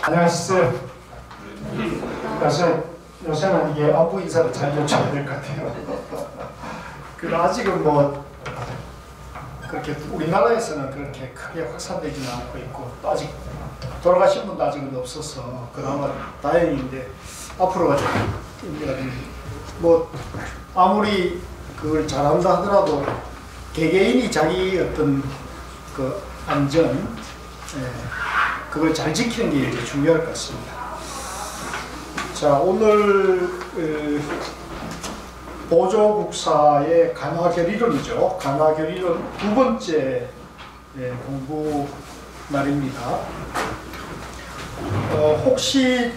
안녕하세요. 요새는 이게 안부 인사를 잘 요청해야 될 것 같아요. 아직은 뭐 그렇게 우리나라에서는 그렇게 크게 확산되지는 않고 있고, 또 아직 돌아가신 분도 아직은 없어서 그나마 다행인데, 앞으로가 좀 뭐 아무리 그걸 잘한다 하더라도 개개인이 자기 어떤 그 안전, 그걸 잘 지키는 게 이제 중요할 것 같습니다. 자, 오늘 보조국사의 간화결의론이죠. 간화결의론 두 번째 공부 날입니다. 혹시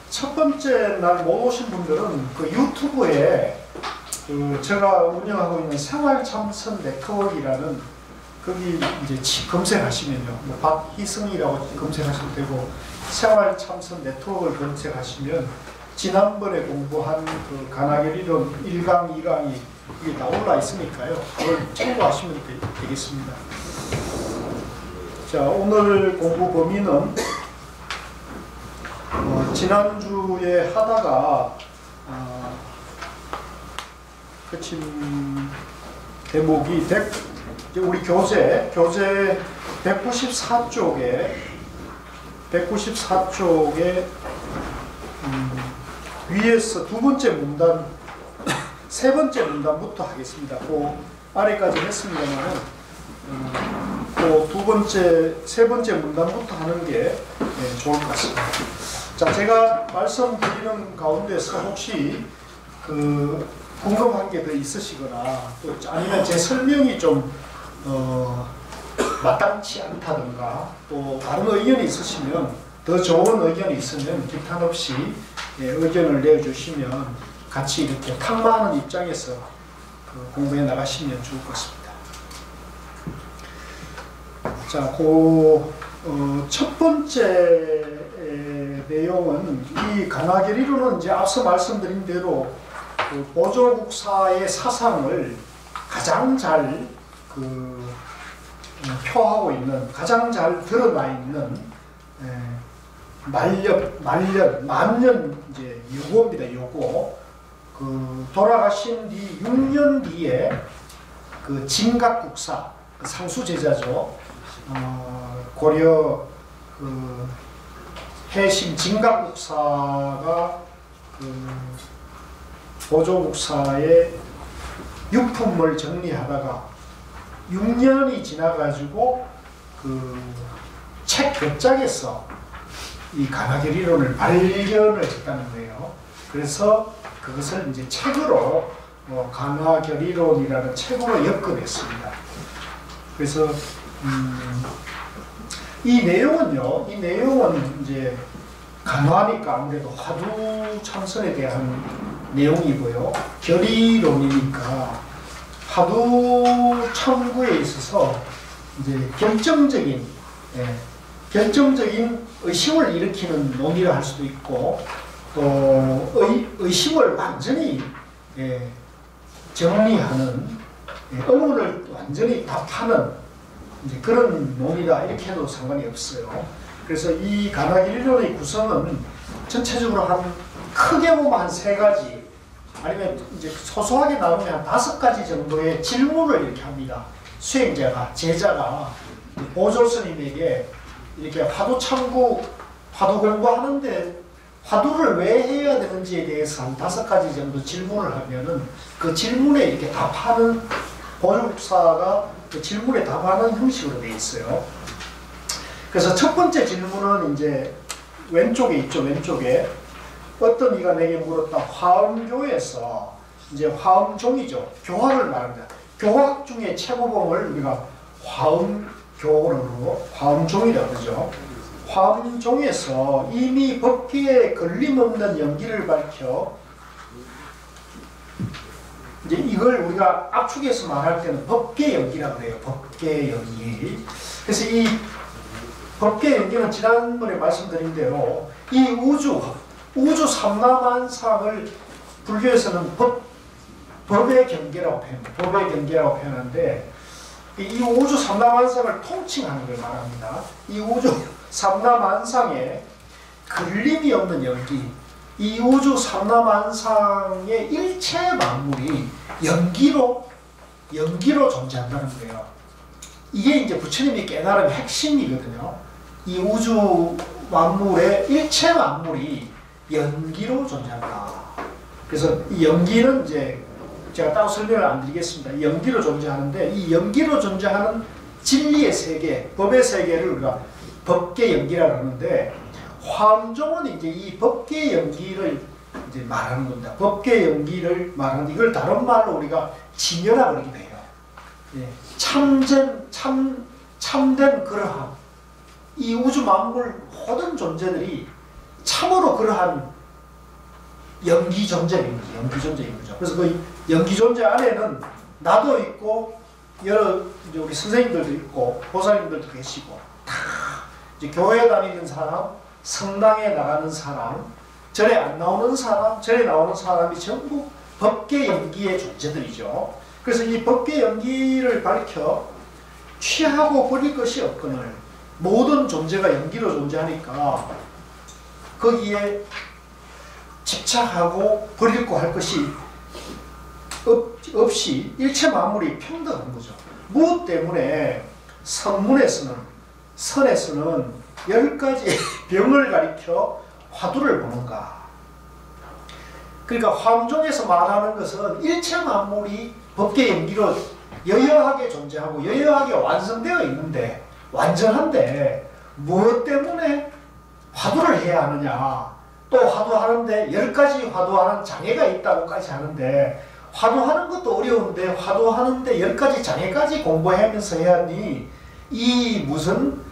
첫 번째 날 못 오신 분들은 유튜브에 제가 운영하고 있는 생활참선 네트워크라는, 거기 이제 검색하시면요, 박희승이라고 검색하시면 되고, 생활참선 네트워크를 검색하시면 지난번에 공부한 간화결의론 1강, 2강이 이게 다 올라 있으니까요. 그걸 참고하시면 되겠습니다. 자, 오늘 공부 범위는 지난주에 하다가 그친 대목이 우리 교재 194쪽에 위에서 두 번째 문단, 세 번째 문단부터 하겠습니다. 그 아래까지 했습니다만, 세 번째 문단부터 하는 게 좋을 것 같습니다. 자, 제가 말씀드리는 가운데서 혹시 궁금한 게 더 있으시거나, 또 아니면 제 설명이 좀 마땅치 않다든가, 또 다른 의견이 있으시면, 더 좋은 의견이 있으면 기탄 없이 의견을 내주시면 같이 이렇게 탁마하는 입장에서 공부해 나가시면 좋을 것 같습니다. 자, 첫 번째 내용은, 이 간화결의론은 이제 앞서 말씀드린 대로 보조국사의 사상을 가장 잘 표하고 있는, 가장 잘 드러나 있는 만년 이제 유고입니다. 유고. 돌아가신 뒤 6년 뒤에 진각국사, 상수제자죠. 고려 해심 진각국사가 보조국사의 유품을 정리하다가 6년이 지나가지고 책 벽장에서 이 간화결의론을 발견을 했다는 거예요. 그래서 그것을 이제 책으로 간화결의론이라는 책으로 엮어냈습니다. 그래서 이 내용은 이제 간화니까 아무래도 화두 참선에 대한 내용이고요. 결의론이니까 화두 참구에 있어서 이제 결정적인 의심을 일으키는 논의를 할 수도 있고, 또 의심을 완전히 정리하는, 의문을 완전히 답하는 이제 그런 논의다, 이렇게 해도 상관이 없어요. 그래서 이 간화결의론의 구성은 전체적으로 크게 보면 한 3가지, 아니면 이제 소소하게 나누면 한 5가지 정도의 질문을 이렇게 합니다. 수행자가, 제자가 보조 스님에게 이렇게 화두 참고, 화두 공부하는데 화두를 왜 해야 되는지에 대해서 한 5가지 정도 질문을 하면은, 그 질문에 이렇게 답하는, 보조국사가 그 질문에 답하는 형식으로 되어 있어요. 그래서 첫 번째 질문은 이제 왼쪽에 있죠. 왼쪽에 어떤 이가 내게 물었다. 화엄교에서, 이제 화엄종이죠. 교학을 말합니다. 교학 중에 최고봉을 우리가 화엄교로, 화엄종이라고 그러죠. 화엄종에서 이미 법계에 걸림없는 연기를 밝혀, 이제 이걸 우리가 압축해서 말할 때는 법계 연기라고 해요. 법계 연기. 그래서 이 법계 연기는 지난번에 말씀드린 대로 이 우주 삼라만상을 불교에서는 법의 경계라고 표현합니다. 법의 경계라고 표현하는데, 이 우주 삼라만상을 통칭하는 걸 말합니다. 이 우주 삼라만상에 걸림이 없는 연기, 이 우주 삼라만상의 일체 만물이 연기로 존재한다는 거예요. 이게 이제 부처님이 깨달은 핵심이거든요. 이 우주 만물의 일체 만물이 연기로 존재한다. 그래서 이 연기는 이제 제가 따로 설명을 안 드리겠습니다. 이 연기로 존재하는데, 이 연기로 존재하는 진리의 세계, 법의 세계를 우리가 법계 연기라고 하는데, 화엄종은 이제 이 법계 연기를 이제 말하는 겁니다. 법계 연기를 말하는데, 이걸 다른 말로 우리가 진여라 그러기도 해요. 예. 참된 그러함. 이 우주 만물 모든 존재들이 참으로 그러한 연기 존재인 거죠. 그래서 그 연기 존재 안에는 나도 있고, 여러 이제 우리 선생님들도 있고, 보살님들도 계시고, 다 이제 교회 다니는 사람, 성당에 나가는 사람, 절에 안 나오는 사람, 절에 나오는 사람이 전부 법계 연기의 존재들이죠. 그래서 이 법계 연기를 밝혀 취하고 버릴 것이 없거늘 모든 존재가 연기로 존재하니까 거기에 집착하고 버리고 할 것이 없이 일체 만물이 평등한 거죠. 무엇 때문에 선에서는 10가지 병을 가리켜 화두를 보는가. 그러니까 화엄종에서 말하는 것은 일체 만물이 법계 연기로 여여하게 존재하고 여여하게 완성되어 있는데, 완전한데 무엇 때문에 화두를 해야 하느냐. 또 화두하는데 10가지 화두하는 장애가 있다고까지 하는데, 화두하는 것도 어려운데 화두하는데 10가지 장애까지 공부하면서 해야 하니 이 무슨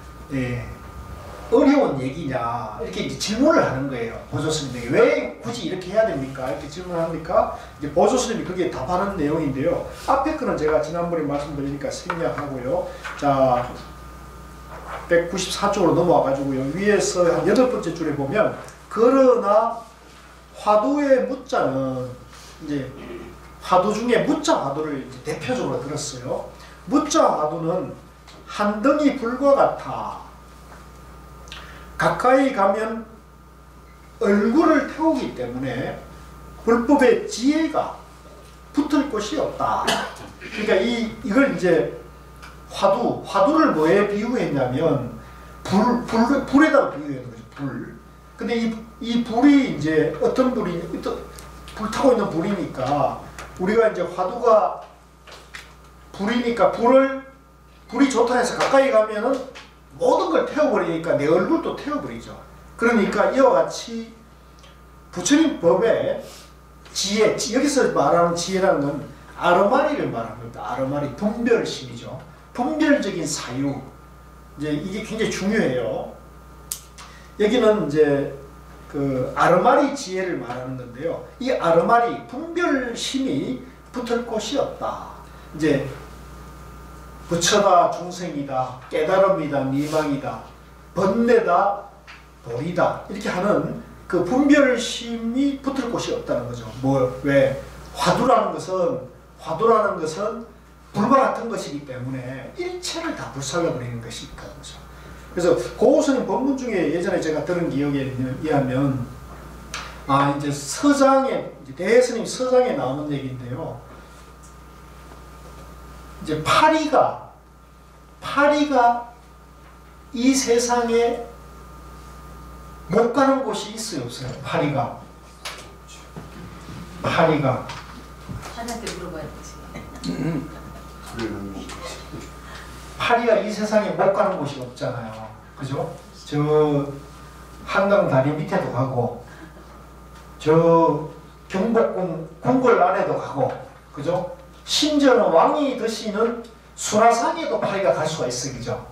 어려운 얘기냐, 이렇게 이제 질문을 하는 거예요. 보조스님에게. 왜 굳이 이렇게 해야 됩니까? 이렇게 질문하니까 이제 보조스님이 그게 답하는 내용인데요. 앞에 거는 제가 지난번에 말씀드리니까 생략하고요. 자, 194쪽으로 넘어와가지고요. 위에서 한 8번째 줄에 보면, 그러나 화두의 무자는 이제 화두 중에 무자 화두를 이제 대표적으로 들었어요. 무자 화두는 한 덩이 불과 같아. 가까이 가면 얼굴을 태우기 때문에 불법의 지혜가 붙을 곳이 없다. 그러니까 이걸 이제 화두를 뭐에 비유했냐면 불에다가 비유했는 거죠. 불. 근데 이 불이 이제 어떤 불이, 불타고 있는 불이니까 우리가 이제 화두가 불이니까 불이 좋다 해서 가까이 가면은 모든 걸 태워버리니까 내 얼굴도 태워버리죠. 그러니까 이와 같이 부처님 법의 지혜, 여기서 말하는 지혜라는 건 아르마리를 말하는 겁니다. 아르마리, 분별심이죠. 분별적인 사유. 이제 이게 굉장히 중요해요. 여기는 이제 그 아르마리 지혜를 말하는 건데요. 이 아르마리, 분별심이 붙을 곳이 없다. 이제 부처다, 중생이다, 깨달음이다, 미망이다, 번뇌다, 도리다, 이렇게 하는 그 분별심이 붙을 곳이 없다는 거죠. 왜? 화두라는 것은 불과 같은 것이기 때문에 일체를 다 불살라버리는 것이니까. 그래서 고우스님 법문 중에 예전에 제가 들은 기억에 의하면, 이제 서장에, 대스님 서장에 나오는 얘기인데요. 이제 파리가 이 세상에 못 가는 곳이 있어요, 없어요? 파리가. 파리한테 물어봐야 되지. 파리가 이 세상에 못 가는 곳이 없잖아요. 그죠? 저 한강 다리 밑에도 가고, 저 경복궁 궁궐 안에도 가고, 그죠? 심지어는 왕이 드시는 수라상에도 파리가 갈 수가 있어요.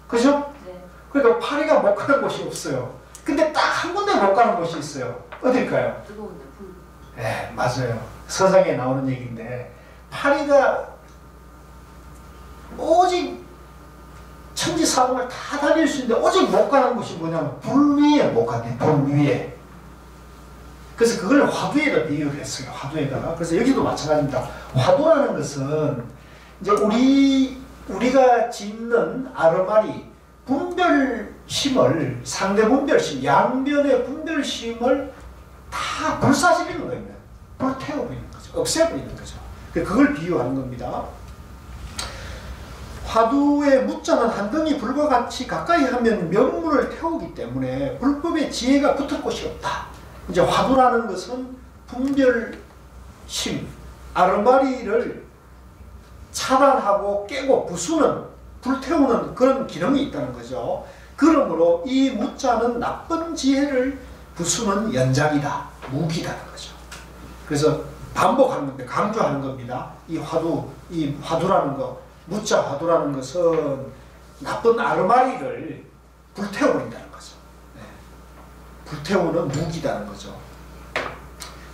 그죠? 네. 그러니까 파리가 못 가는 곳이 없어요. 근데 딱 한 군데 못 가는 곳이 있어요. 어딜까요? 뜨거운데 불. 네, 맞아요. 서장에 나오는 얘기인데, 파리가 오직 천지사방을 다 다닐 수 있는데 오직 못 가는 곳이 뭐냐면 불 위에 못 가네. 불 위에. 그래서 그걸 화두에다 비유를 했어요. 화두에다가. 그래서 여기도 마찬가지입니다. 화두라는 것은 이제 우리 우리가 짓는 아르마리 분별심을, 상대 분별심, 양변의 분별심을 다 불사시키는 겁니다. 불태워버리는 거죠. 없애버리는 거죠. 그걸 비유하는 겁니다. 화두의 무자는 한 덩이 불과 같이 가까이 하면 명물을 태우기 때문에 불법의 지혜가 붙을 곳이 없다. 이제 화두라는 것은 분별심, 아르마리를 차단하고 깨고 부수는, 불태우는 그런 기능이 있다는 거죠. 그러므로 이 무자는 나쁜 지혜를 부수는 연장이다, 무기다는 거죠. 그래서 반복하는 건데, 강조하는 겁니다. 이 화두라는 거, 무자 화두라는 것은 나쁜 아르마리를 불태워버린다는 거죠. 네. 불태우는 무기다는 거죠.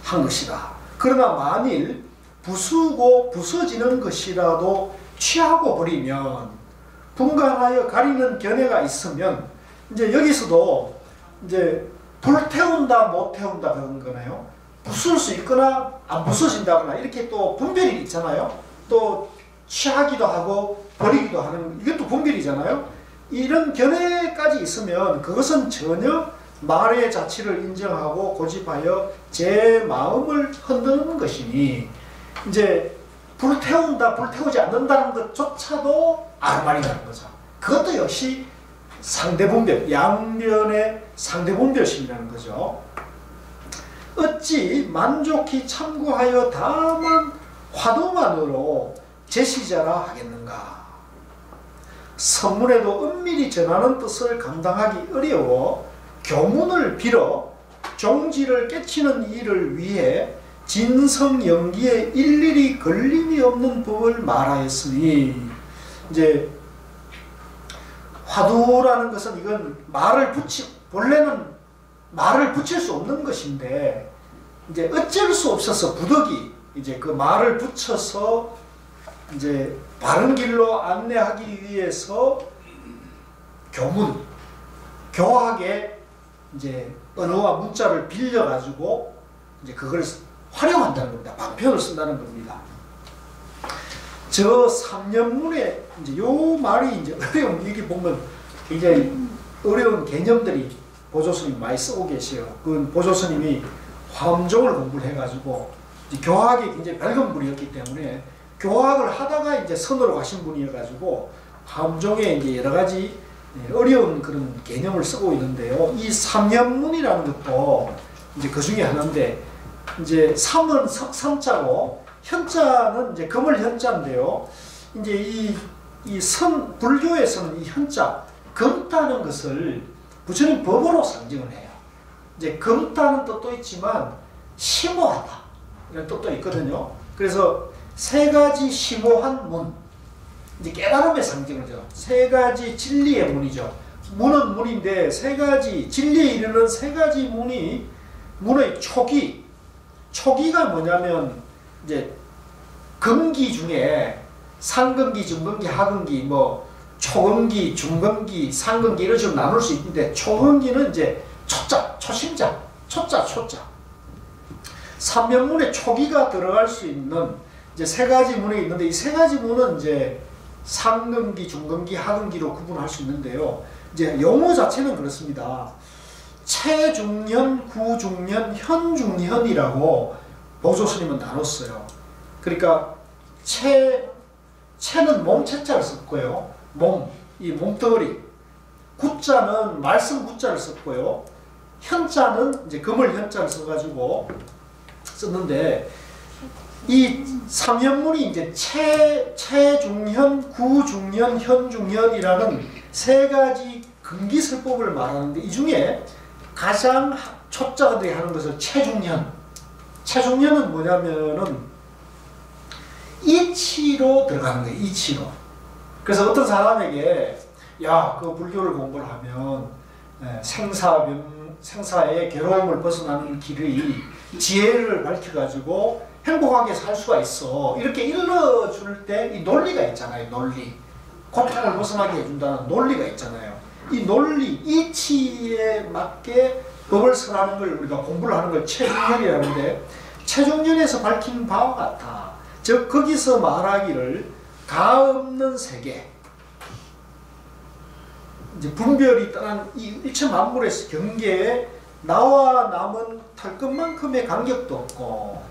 한 것이다. 그러나 만일 부수고 부서지는 것이라도 취하고 버리면, 분간하여 가리는 견해가 있으면, 이제 여기서도 이제 불태운다 못 태운다 그런 거네요. 부술 수 있거나 안 부서진다거나 이렇게 또 분별이 있잖아요. 또 취하기도 하고 버리기도 하는, 이것도 분별이잖아요. 이런 견해까지 있으면 그것은 전혀 말의 자치를 인정하고 고집하여 제 마음을 흔드는 것이니, 이제 불태운다 불태우지 않는다는 것조차도 아르마리라는 거죠. 그것도 역시 상대분별, 양면의 상대분별심이라는 거죠. 어찌 만족히 참고하여 다만 화두만으로 제시자라 하겠는가. 선문에도 은밀히 전하는 뜻을 감당하기 어려워 교문을 빌어 종지를 깨치는 일을 위해 진성연기에 일일이 걸림이 없는 법을 말하였으니, 이제 화두라는 것은 이건 본래는 말을 붙일 수 없는 것인데, 이제 어쩔 수 없어서 부득이 이제 그 말을 붙여서 이제 바른 길로 안내하기 위해서 교학의 이제 언어와 문자를 빌려가지고 이제 그걸 활용한다는 겁니다. 방편을 쓴다는 겁니다. 저 3년문에 이제 요 말이 이제 어려운, 이게 보면 굉장히 어려운 개념들이 보조스님 많이 쓰고 계세요. 그건 보조스님이 화엄종을 공부를 해가지고 교학이 굉장히 밝은 분이었기 때문에 교학을 하다가 이제 선으로 가신 분이어가지고 화엄종에 이제 여러 가지 어려운 그런 개념을 쓰고 있는데요. 이 3년문이라는 것도 이제 그 중에 하나인데, 이제 삼은 석삼자고 현자는 이제 금을 현자인데요. 이제 불교에서는 이 현자, 검다는 것을 부처님 법으로 상징을 해요. 이제 검다는 뜻도 있지만 심오하다 이런 뜻도 있거든요. 그래서 세 가지 심오한 문, 이제 깨달음의 상징을 줘. 세 가지 진리의 문이죠. 문은 문인데 세 가지 진리에 이르는 세 가지 문의 초기가 뭐냐면, 이제 금기 중에 상금기, 중금기, 하금기, 뭐 초금기, 중금기, 상금기 이런 식으로 나눌 수 있는데, 초금기는 이제 초자, 초심자, 초자. 삼면문에 초기가 들어갈 수 있는 이제 세 가지 문이 있는데, 이 세 가지 문은 이제 상금기, 중금기, 하금기로 구분할 수 있는데요. 이제 용어 자체는 그렇습니다. 체중년, 구중년, 현중현이라고 보조스님은 나눴어요. 그러니까 체는 몸체자를 썼고요. 이 몸덩어리. 구자는 말씀 구자를 썼고요. 현자는 이제 금을 현자를 써가지고 썼는데, 이 삼현문이 이제 체중현, 구중현, 현중현이라는 세 가지 금기설법을 말하는데, 이 중에 가장 초자들이 하는 것을 체중현. 체중현은 뭐냐면은 이치로 들어가는 거예요. 이치로. 그래서 어떤 사람에게 그 불교를 공부를 하면 생사의 괴로움을 벗어나는 길의 지혜를 밝혀가지고 행복하게 살 수가 있어, 이렇게 일러줄 때 이 논리가 있잖아요. 논리. 고통을 벗어나게 해준다는 논리가 있잖아요. 이 논리, 이치에 맞게 법을 설하는 걸 우리가 공부를 하는 걸 체중년이라는데, 체중년에서 밝힌 바와 같아. 즉 거기서 말하기를 가 없는 세계, 이제 분별이 떠난 이 일체 만물의 경계에 나와 남은 털 것만큼의 간격도 없고,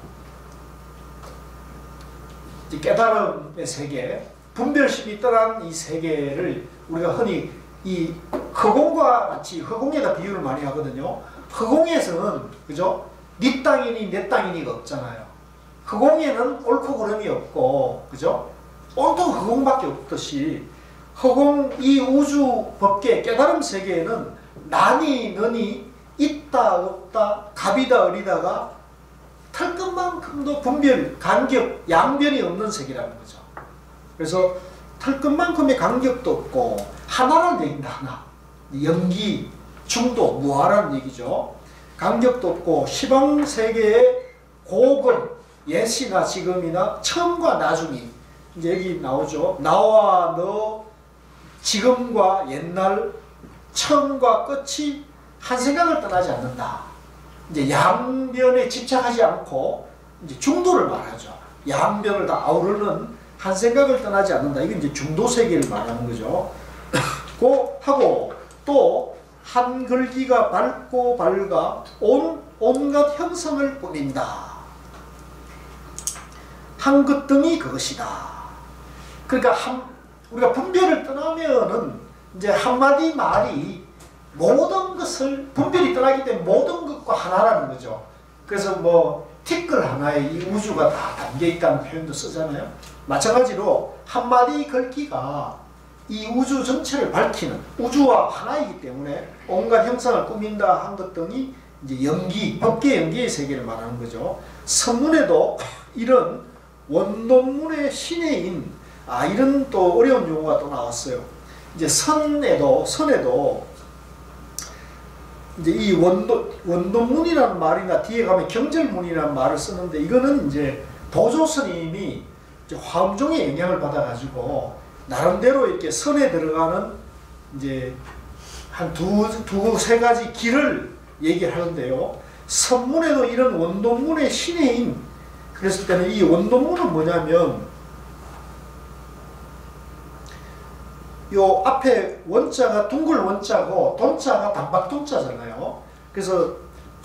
이제 깨달음의 세계, 분별심이 떠난 이 세계를 우리가 흔히 이 허공과 같이, 허공에다 비유를 많이 하거든요. 허공에서는 그죠? 네 땅이니 내 땅이니가 없잖아요. 허공에는 옳고 그름이 없고, 그죠? 온통 허공밖에 없듯이 허공 이 우주 법계 깨달음 세계에는 나니 너니 있다 없다 갑이다 을이다가 털 것만큼도 분별, 간격, 양변이 없는 세계라는 거죠. 그래서 털 것만큼의 간격도 없고 하나라는 얘기입니다. 하나. 연기, 중도, 무아라는 얘기죠. 간격도 없고 시방세계의 고금, 예시나 지금이나 처음과 나중이 이제 여기 나오죠. 나와 너, 지금과 옛날, 처음과 끝이 한 생각을 떠나지 않는다. 이제 양변에 집착하지 않고 이제 중도를 말하죠. 양변을 다 아우르는 한 생각을 떠나지 않는다. 이게 이제 중도 세계를 말하는 거죠. 고 하고 또 한 글기가 밝고 밝아 온갖 형성을 꾸민다. 한 것 등이 그것이다. 그러니까 우리가 분별을 떠나면은 이제 한마디 말이 모든 것을, 분별이 떠나기 때문에 모든 것과 하나라는 거죠. 그래서 뭐 티끌 하나에 이 우주가 다 담겨 있다는 표현도 쓰잖아요. 마찬가지로 한마디 글귀가 이 우주 전체를 밝히는, 우주와 하나이기 때문에 온갖 형상을 꾸민다 한 것 등이 이제 연기, 법계 연기의 세계를 말하는 거죠. 선문에도 이런 원논문의 신해인, 이런 또 어려운 용어가 또 나왔어요. 이제 선에도 이제 이 원논문이라는 말이나 뒤에 가면 경절문이라는 말을 쓰는데, 이거는 이제 도조 스님이 이제 화엄종의 영향을 받아가지고 나름대로 이렇게 선에 들어가는 이제 한 두세 가지 길을 얘기하는데요. 선문에도 이런 원논문의 신해인, 그랬을 때는 이 원논문은 뭐냐면 요 앞에 원자가 둥글 원자고 돈자가 단박돈자잖아요. 그래서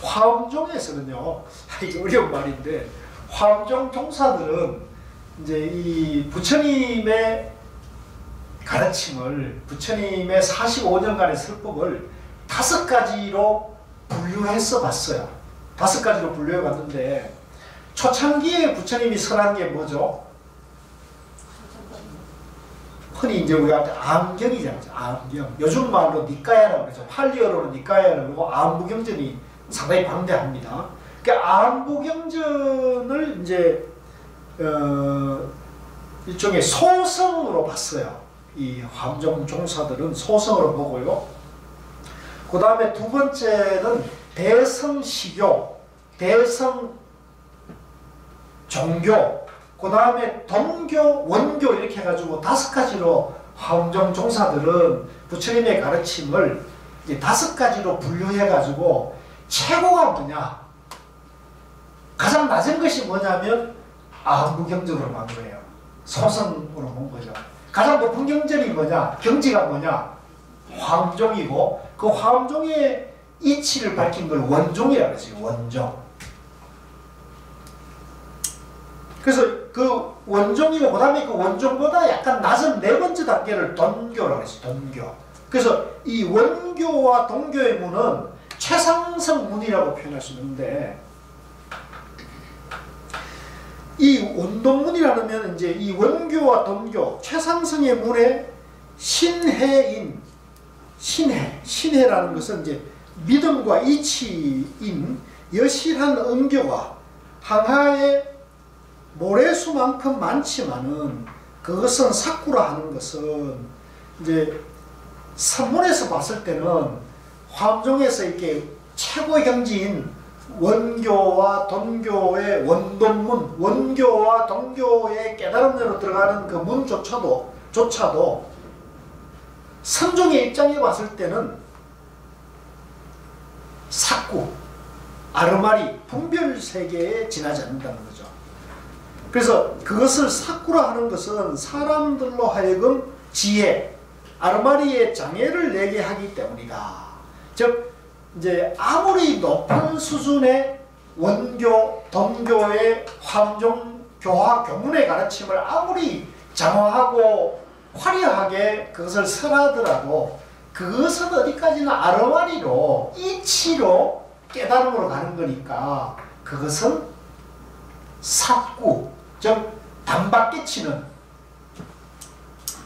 화엄종에서는요, 이게 어려운 말인데, 화엄종 종사들은 이제 이 부처님의 가르침을, 부처님의 45년간의 설법을 5가지로 분류해서 봤어요. 5가지로 분류해 봤는데, 초창기에 부처님이 설한 게 뭐죠? 흔히 이제 우리가 암경이잖아요. 암경. 요즘 말로 니까야라고 그러죠. 팔리어로는 니까야라고 그러고 암부경전이 상당히 방대합니다. 그러니까 암부경전을 이제 일종의 소성으로 봤어요. 이 화엄종 종사들은 소성으로 보고요. 그 다음에 두 번째는 대성시교, 대성종교, 그 다음에 동교, 원교 이렇게 해가지고 5가지로 화엄종 종사들은 부처님의 가르침을 이제 5가지로 분류해가지고 최고가 뭐냐, 가장 낮은 것이 뭐냐면 암부경전으로 본 거예요. 소성으로 본 거죠. 가장 높은 경전이 뭐냐, 경지가 뭐냐, 화엄종이고, 그 화엄종의 이치를 밝힌 걸 원종이라고 했어요. 원종. 그래서 그 원종이고, 그 다음에 그 원종보다 약간 낮은 4번째 단계를 돈교라고 했어요. 돈교. 그래서 이 원교와 동교의 문은 최상승 문이라고 표현할 수 있는데, 이 원동문이라면 이제 이 원교와 동교, 최상승의 문에 신해인, 신해라는 것은 이제 믿음과 이치인 여실한 은교가 항하의 모래수만큼 많지만은 그것은 삭구라 하는 것은 이제 선문에서 봤을 때는 화엄종에서 이렇게 최고의 경지인 원교와 동교의 원동문, 원교와 동교의 깨달음으로 들어가는 그 문조차도 선종의 입장에 봤을 때는 삭구, 아르마리, 분별 세계에 지나지 않는다는 거죠. 그래서 그것을 사쿠라 하는 것은 사람들로 하여금 지혜, 아르마리의 장애를 내게 하기 때문이다. 즉 이제 아무리 높은 수준의 원교, 덤교의 화엄종 교화 교문의 가르침을 아무리 장화하고 화려하게 그것을 설하더라도 그것은 어디까지나 아르마리로 이치로 깨달음으로 가는 거니까 그것은 삭구, 즉 단박깨치는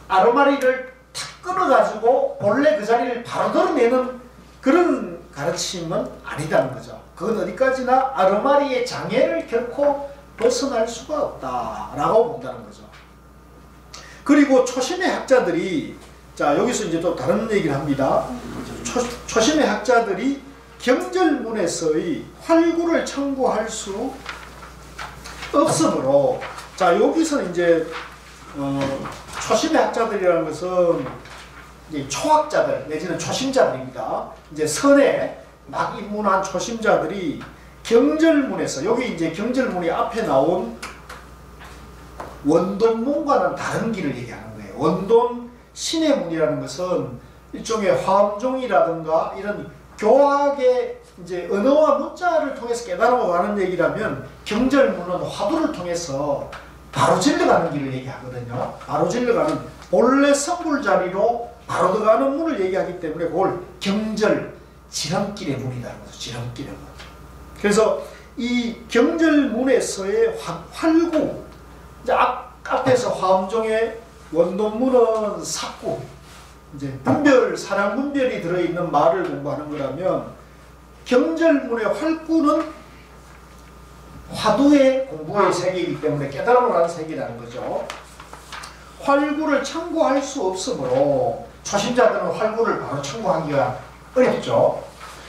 아르마리를 탁 끊어가지고 본래 그 자리를 바로 드러내는 그런 가르침은 아니다는 거죠. 그건 어디까지나 아르마리의 장애를 결코 벗어날 수가 없다라고 본다는 거죠. 그리고 초심의 학자들이, 자 여기서 이제 또 다른 얘기를 합니다. 초심의 학자들이 경절문에서의 활구를 청구할 수 없으므로, 자 여기서 이제 초심의 학자들이라는 것은 이제 초학자들 내지는 초심자들입니다. 이제 선에 막 입문한 초심자들이 경절문에서, 여기 이제 경절문이 앞에 나온 원돈문과는 다른 길을 얘기하는 거예요. 원돈 신의 문이라는 것은 일종의 화엄종이라든가 이런 교학의 이제 언어와 문자를 통해서 깨달아 가는 얘기라면, 경절문은 화두를 통해서 바로 질러가는 길을 얘기하거든요. 바로 질러가는 본래 성불 자리로 바로 들어가는 문을 얘기하기 때문에 그걸 경절, 지름길의 문이라는 거죠. 지름길의 문. 그래서 이 경절문에서의 활구, 이제 앞에서 화엄종의 원돈문은 삭구, 이제 분별, 사량 분별이 들어있는 말을 공부하는 거라면, 경절문의 활구는 화두의 공부의 세계이기 때문에 깨달음을 하는 세계라는 거죠. 활구를 청구할 수 없으므로 초심자들은 활구를 바로 청구하기가 어렵죠.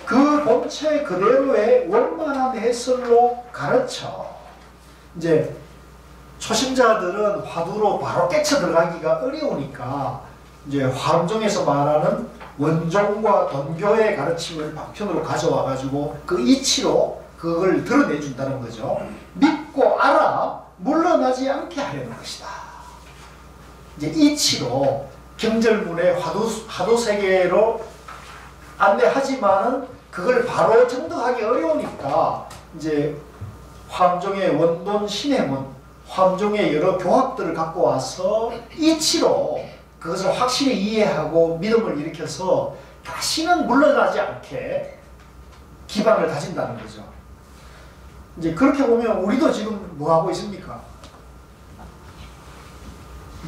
그 본체 그대로의 원만한 해설로 가르쳐 이제 초심자들은 화두로 바로 깨쳐 들어가기가 어려우니까 이제 화엄종에서 말하는 원종과 돈교의 가르침을 방편으로 가져와 가지고 그 이치로 그걸 드러내준다는 거죠. 믿고 알아 물러나지 않게 하려는 것이다. 이제 이치로 경절문의 화두 세계로 안내하지만은 그걸 바로 정득하기 어려우니까 이제 화엄종의 원돈 신해문, 화엄종의 여러 교학들을 갖고 와서 이치로 그것을 확실히 이해하고 믿음을 일으켜서 다시는 물러나지 않게 기반을 다진다는 거죠. 이제 그렇게 보면 우리도 지금 뭐 하고 있습니까?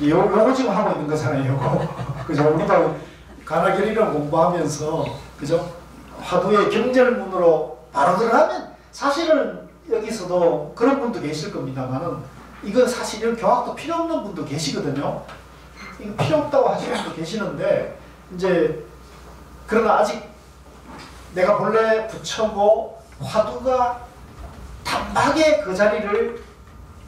요거 지금 하고 있는 거잖아요. 요거. 그죠? 우리도 가나결이랑 공부하면서, 그죠? 화두의 경절문으로 바로 들어가면 사실은 여기서도 그런 분도 계실 겁니다만은, 이거 사실은 교학도 필요 없는 분도 계시거든요. 이거 필요 없다고 하시는 분도 계시는데, 이제 그러나 아직 내가 본래 부처고 화두가 단박에 그 자리를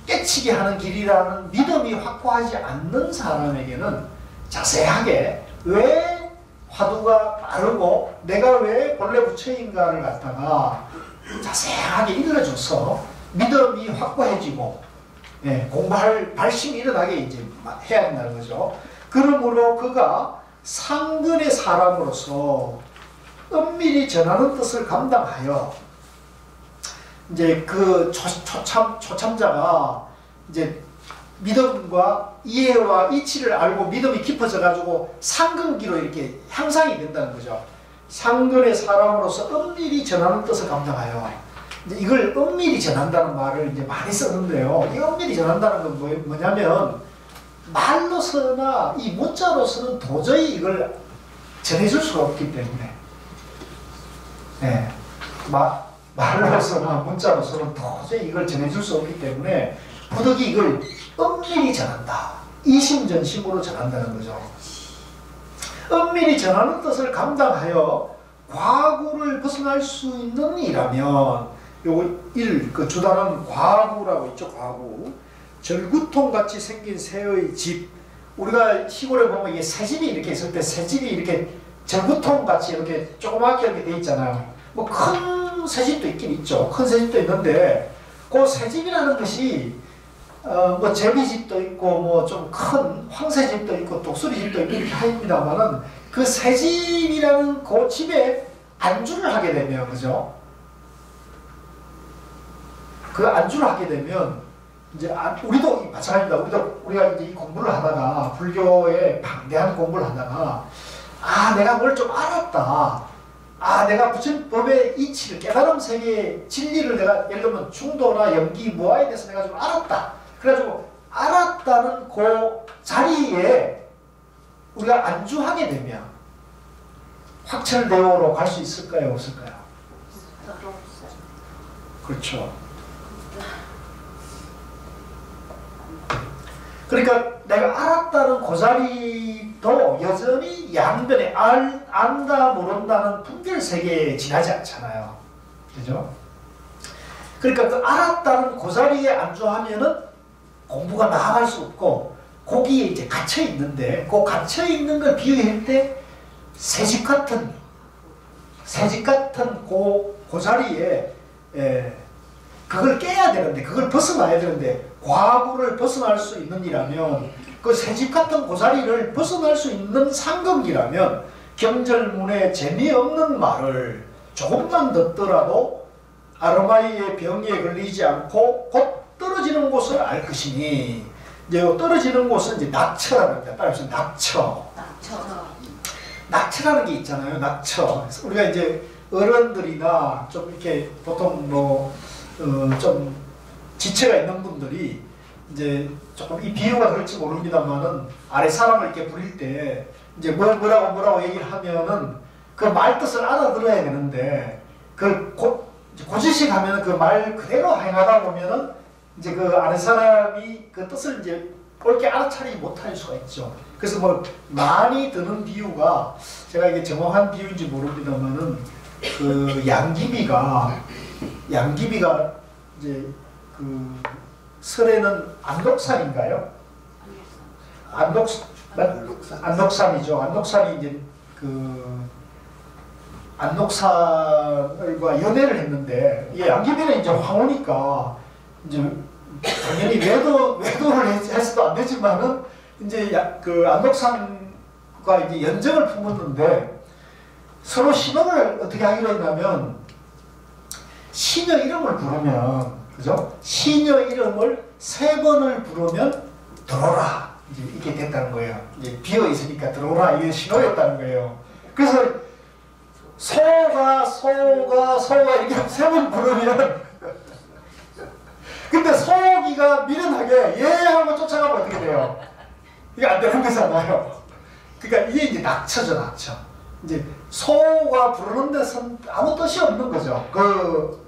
깨치게 하는 길이라는 믿음이 확고하지 않는 사람에게는 자세하게 왜 화두가 빠르고 내가 왜 본래 부처인가를 갖다가 자세하게 일러줘서 믿음이 확고해지고, 예, 공부할 발심이 일어나게 이제 해야 한다는 거죠. 그러므로 그가 상근의 사람으로서 은밀히 전하는 뜻을 감당하여 이제 그 초참자가 이제 믿음과 이해와 이치를 알고 믿음이 깊어져 가지고 상근기로 이렇게 향상이 된다는 거죠. 상근의 사람으로서 은밀히 전하는 뜻을 감당하여, 이제 이걸 은밀히 전한다는 말을 이제 많이 쓰는데요. 이 은밀히 전한다는 건 뭐냐면 말로서나 이 문자로서는 도저히 이걸 전해줄 수가 없기 때문에, 네. 말로서나 문자로서는 도저히 이걸 전해줄 수 없기 때문에 부득이 이걸 은밀히 전한다. 이심전심으로 전한다는 거죠. 은밀히 전하는 뜻을 감당하여 과구를 벗어날 수 있는 이라면, 요거 그 주단은 과구라고 있죠. 과구. 절구통같이 생긴 새의 집. 우리가 시골에 보면 이게 새집이 이렇게 있을 때 새집이 이렇게 절구통같이 이렇게 조그맣게 이렇게 돼 있잖아요. 뭐 큰 새집도 있긴 있죠. 큰 새집도 있는데 그 새집이라는 것이 뭐 제비집도 있고 뭐 좀 큰 황새집도 있고 독수리집도 있고 이렇게 합니다만은 그 새집이라는 그 집에 안주를 하게 되면 그죠? 그 안주를 하게 되면 이제 우리도 마찬가지입니다. 우리가 이제 이 공부를 하다가 불교의 방대한 공부를 하다가 내가 뭘 좀 알았다. 내가 부처법의 이치를 깨달음 세계의 진리를 내가 예를 들면 중도나 염기 무아에 대해서 내가 좀 알았다. 그래가지고 알았다는 그 자리에 우리가 안주하게 되면 확철대오로 갈 수 있을까요? 없을까요? 그렇죠. 그러니까 내가 알았다는 그 자리도 여전히 양변에 안다 모른다는 분별 세계에 지나지 않잖아요. 그죠? 그러니까 그 알았다는 그 자리에 안주하면은 공부가 나아갈 수 없고 거기에 이제 갇혀 있는데 그 갇혀 있는 걸 비유할 때 새집 같은 그 자리에 그걸 깨야 되는데 그걸 벗어나야 되는데 과부를 벗어날 수 있는 이라면 그 새집 같은 그 자리를 벗어날 수 있는 상급이라면 경절문의 재미없는 말을 조금만 듣더라도 아르마이의 병에 걸리지 않고 곧 떨어지는 곳을 알 것이니 이제 떨어지는 곳은 이제 낙처라는 겁니다. 따라서 낙처라는 게 있잖아요. 낙처. 우리가 이제 어른들이나 좀 이렇게 보통 좀 지체가 있는 분들이 이제 조금 이 비유가 그럴지 모릅니다만은 아래 사람을 이렇게 부릴 때 이제 뭐라고 얘기를 하면은 그 말 뜻을 알아들어야 되는데 그 고지식 하면 그 말 그대로 행하다 보면은 이제 그 아래 사람이 그 뜻을 이제 옳게 알아차리지 못할 수가 있죠. 그래서 뭐 많이 드는 비유가 제가 이게 정확한 비유인지 모릅니다만은 그 양귀비가 이제 그 설에는 안독산인가요? 안독산이죠. 안독산이 이제 그 안독산과 연애를 했는데 이 양귀비는 이제 황후니까 이제 당연히 외도를 해서도 안 되지만은 이제 그 안독산과 이제 연정을 품었는데 서로 신호를 어떻게 하기로 했냐면 시녀 이름을 부르면 그죠? 시녀 이름을 3번을 부르면 들어오라 이제 이렇게 됐다는 거예요. 이제 비어 있으니까 들어오라 이게 신호였다는 거예요. 그래서 소가 이렇게 3번 부르면 근데 소기가 미련하게 예 하고 쫓아가면 어떻게 돼요? 이게 안 되는 거잖아요. 그러니까 이게 이제 낙처죠, 낙처. 이제 소가 부르는 데선 아무 뜻이 없는 거죠. 그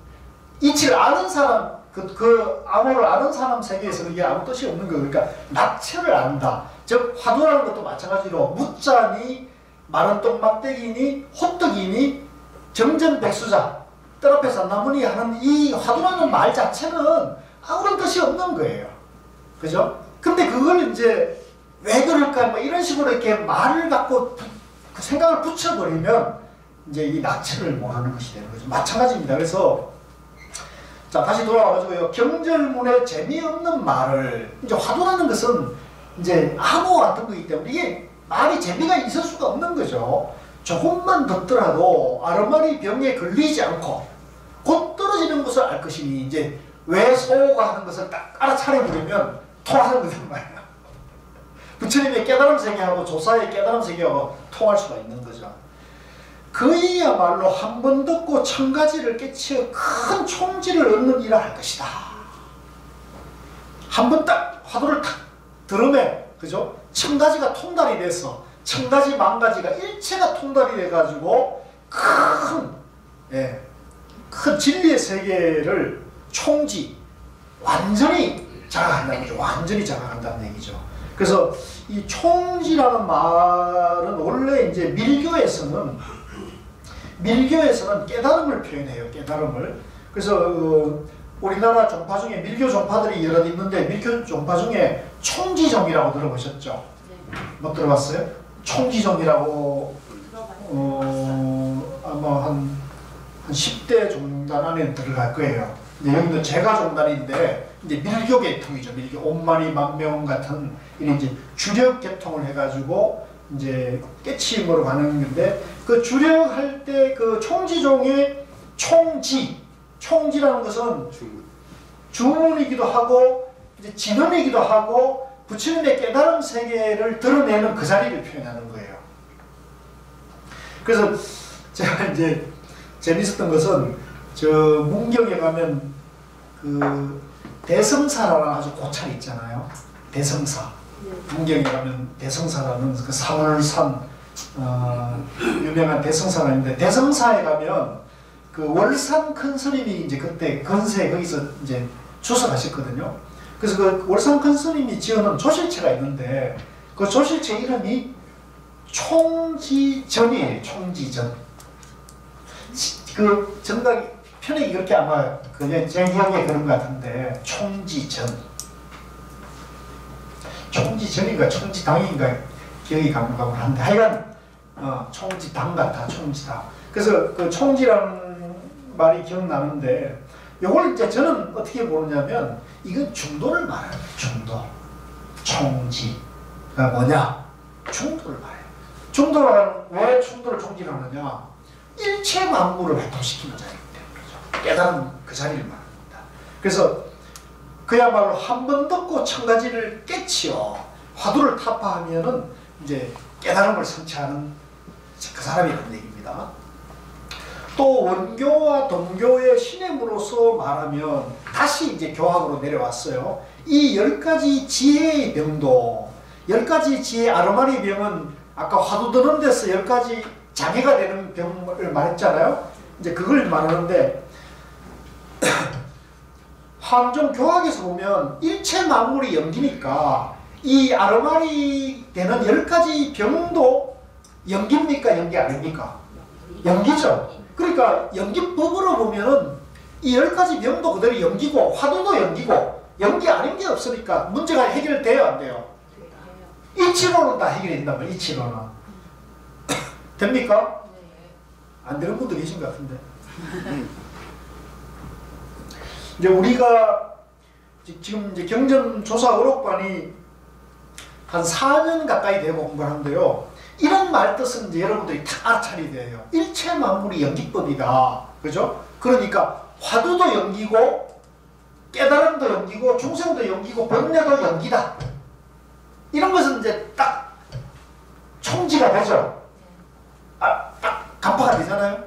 이치를 아는 사람, 그 암호를 아는 사람 세계에서는 이게 아무 뜻이 없는 거예요. 그러니까 낙처를 안다. 즉 화두라는 것도 마찬가지로 무자니 마른 똥막대기니 호떡이니 정전백수자 뜰 앞에 산나무니 하는 이 화두라는 말 자체는 아무런 뜻이 없는 거예요. 그죠? 근데 그걸 이제 왜 그럴까 뭐 이런 식으로 이렇게 말을 갖고 그 생각을 붙여버리면 이제 이 낙처를 모르는 것이 되는 거죠. 마찬가지입니다. 그래서 자 다시 돌아와가지고요. 경절문의 재미없는 말을 이제 화두라는 것은 이제 암호 같은 거기 때문에 이게 말이 재미가 있을 수가 없는 거죠. 조금만 듣더라도 아르마리 병에 걸리지 않고 곧 떨어지는 것을 알 것이니 이제 왜 소가 하는 것을 딱 알아차려버리면 통하는 거란 말이에요. 부처님의 깨달음 세계하고 조사의 깨달음 세계하고 통할 수가 있는 거죠. 그이야말로 한 번 듣고 1000가지를 깨치어 큰 총지를 얻는 일을 할 것이다. 한 번 딱 화두를 탁 들으면 그죠? 1000가지가 통달이 돼서 1000가지 만가지가 일체가 통달이 돼가지고 큰 진리의 세계를 총지 완전히 장악한다는 거죠. 완전히 장악한다는 얘기죠. 그래서 이 총지라는 말은 원래 이제 밀교에서는 깨달음을 표현해요. 깨달음을. 그래서 우리나라 종파 중에 밀교 종파들이 여러 있는데 밀교 종파 중에 총지종이라고 들어보셨죠? 네. 못 들어봤어요? 총지종이라고 아마 한 10대 종단 안에 들어갈 거예요. 근데 여기는 제가 종단인데 이제 밀교 계통이죠. 밀교 온마니 만명 같은 이런 이제 주력 계통을 해가지고 이제 깨치임으로 가는 건데 그 주력할 때 그 총지종의 총지라는 것은 주문이기도 하고 이제 진언이기도 하고 부처님의 깨달음 세계를 드러내는 그 자리를 표현하는 거예요. 그래서 제가 이제 재밌었던 것은 저 문경에 가면 그 대성사라는 아주 고찰이 있잖아요. 대성사. 문경에 가면 대성사라는 그 사월산 유명한 대성사가 있는데 대성사에 가면 그 월산 큰 스님이 이제 그때 건세 거기서 이제 주석하셨거든요. 그래서 그 월산 큰 스님이 지어놓은 조실체가 있는데 그 조실체 이름이 총지전이에요. 총지전. 그 정각이 편액이 그렇게 아마 그냥 제 기억에 그런 것 같은데 총지전. 총지전인가 총지당인가 기억이 가물가물한데 하여간 총지당 같아. 총지당. 그래서 그 총지라는 말이 기억나는데 요걸 이제 저는 어떻게 보느냐면 이건 중도를 말해요. 중도. 총지가 뭐냐? 중도를 말해요. 중도를 왜 중도를 총지를 하느냐? 일체 만물을 활동시키는 자리이기 때문이죠. 깨달은 그 자리를 말합니다. 그래서 그야말로 한 번 듣고 천 가지를 깨치어 화두를 타파하면은 이제 깨달음을 성취하는 그 사람이라는 얘기입니다. 또 원교와 동교의 신임으로서 말하면 다시 이제 교학으로 내려왔어요. 이 10가지 지혜의 병도 10가지 지혜 아르마니 병은 아까 화두 드는 데서 10가지 장애가 되는 병을 말했잖아요. 이제 그걸 말하는데 한종 교학에서 보면 일체 만물이 연기니까 이 아르마니 되는 10가지 병도 연기입니까? 연기 아닙니까? 연기죠. 그러니까 연기법으로 보면은 이 10가지 병도 그대로 연기고 화두도 연기고 연기 아닌 게 없으니까 문제가 해결돼요? 안 돼요? 이치로는 다 해결이 된단 말이에요. 이치로는. 됩니까? 안 되는 분도 계신 것 같은데. 이제 우리가 지금 이제 경전조사 의록반이 한 4년 가까이 되고 공부를 하는데요. 이런 말 뜻은 이제 여러분들이 다 알아차려야 돼요. 일체 만물이 연기법이다. 그죠? 그러니까 화두도 연기고 깨달음도 연기고 중생도 연기고 번뇌도 연기다. 이런 것은 이제 딱 총지가 되죠. 딱 간파가 되잖아요.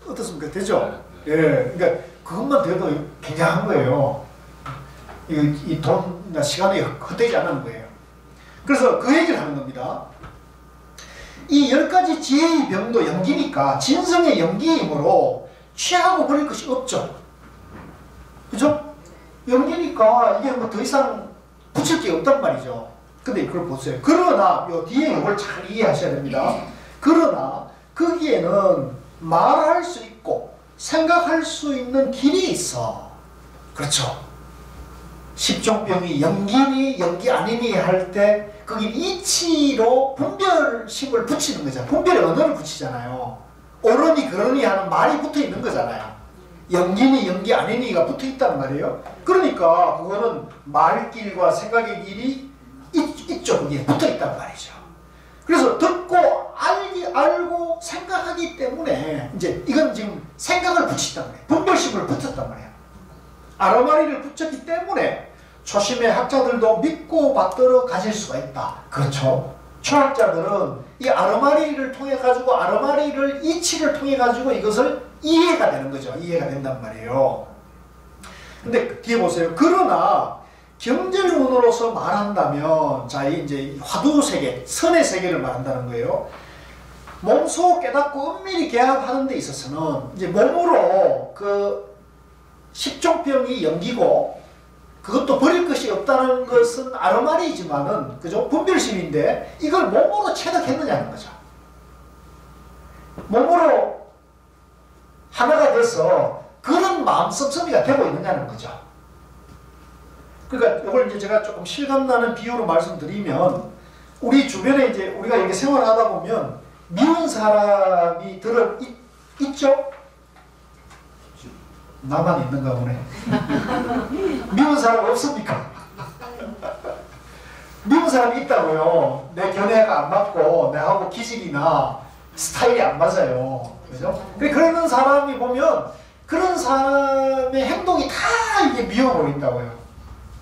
어떻습니까? 되죠? 예. 그러니까 그것만 돼도 굉장한 거예요. 이 돈이나 시간이 헛되지 않은 거예요. 그래서 그 얘기를 하는 겁니다. 이 10가지 지혜의 병도 연기니까 진성의 연기이므로 취하고 버릴 것이 없죠. 그죠? 연기니까 이게 뭐 더 이상 붙일 게 없단 말이죠. 근데 그걸 보세요. 그러나 요 뒤에 이걸 잘 이해하셔야 됩니다. 그러나 거기에는 말할 수 있고 생각할 수 있는 길이 있어. 그렇죠. 십종병이 연기니 연기 아니니 할 때 거기 이치로 분별심을 붙이는 거잖아요. 분별의 언어를 붙이잖아요. 옳으니 그러니 하는 말이 붙어 있는 거잖아요. 연기니 연기 아니니가 붙어 있단 말이에요. 그러니까 그거는 말길과 생각의 길이 있죠. 거기에 붙어 있단 말이죠. 그래서 듣고 알고 생각하기 때문에 이제 이건 지금 생각을 붙였단 말이에요. 분별심을 붙였단 말이에요. 아르마니를 붙였기 때문에 초심의 학자들도 믿고 받들어 가질 수가 있다. 그렇죠. 초학자들은 이 아르마니를 통해 가지고 아르마니를 이치를 통해 가지고 이것을 이해가 되는 거죠. 이해가 된단 말이에요. 근데 뒤에 보세요. 그러나 경절문으로서 말한다면 자 이제 화두 세계, 선의 세계를 말한다는 거예요. 몸소 깨닫고 은밀히 계약하는 데 있어서는 이제 몸으로 그 십종병이 연기고 그것도 버릴 것이 없다는 것은 아르마니지만은 그죠? 분별심인데 이걸 몸으로 체득했느냐는 거죠. 몸으로 하나가 돼서 그런 마음 씀씀이가 되고 있느냐는 거죠. 그러니까 이걸 이제 제가 조금 실감나는 비유로 말씀드리면 우리 주변에 이제 우리가 이렇게 생활하다 보면 미운 사람이 있죠? 나만 있는가 보네. 미운 사람 없습니까? 미운 사람이 있다고요. 내 견해가 안 맞고 내하고 기질이나 스타일이 안 맞아요. 그죠? 그러는 사람이 보면 그런 사람의 행동이 다 이게 미워 보인다고요.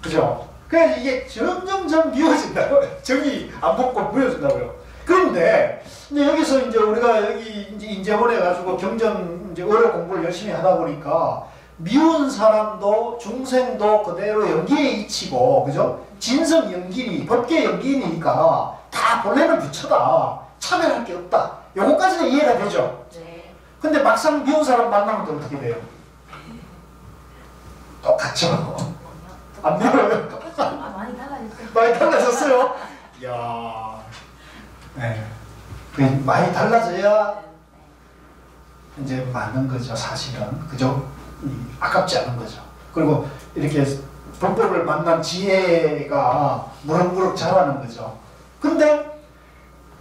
그죠? 그래서 이게 점점점 미워진다고요. 정이 안 붙고 보여진다고요. 그런데 이제 여기서 이제 우리가 여기 이제 인재원에 가지고 경전 이제 어려 공부를 열심히 하다 보니까 미운 사람도 중생도 그대로 연기에 이치고, 그죠? 진성 연기니 법계 연기니까 다 본래는 부처다. 차별할 게 없다. 요거까지는 이해가 되죠. 네. 근데 막상 미운 사람 만나면 또 어떻게 돼요? 똑같죠. 안 미워요. 많이 달라졌어요. 많이 달라졌어요. 이야, 네, 많이 달라져야 이제 맞는 거죠, 사실은. 그죠? 아깝지 않은 거죠. 그리고 이렇게 법법을 만난 지혜가 무럭무럭 자라는 거죠. 근데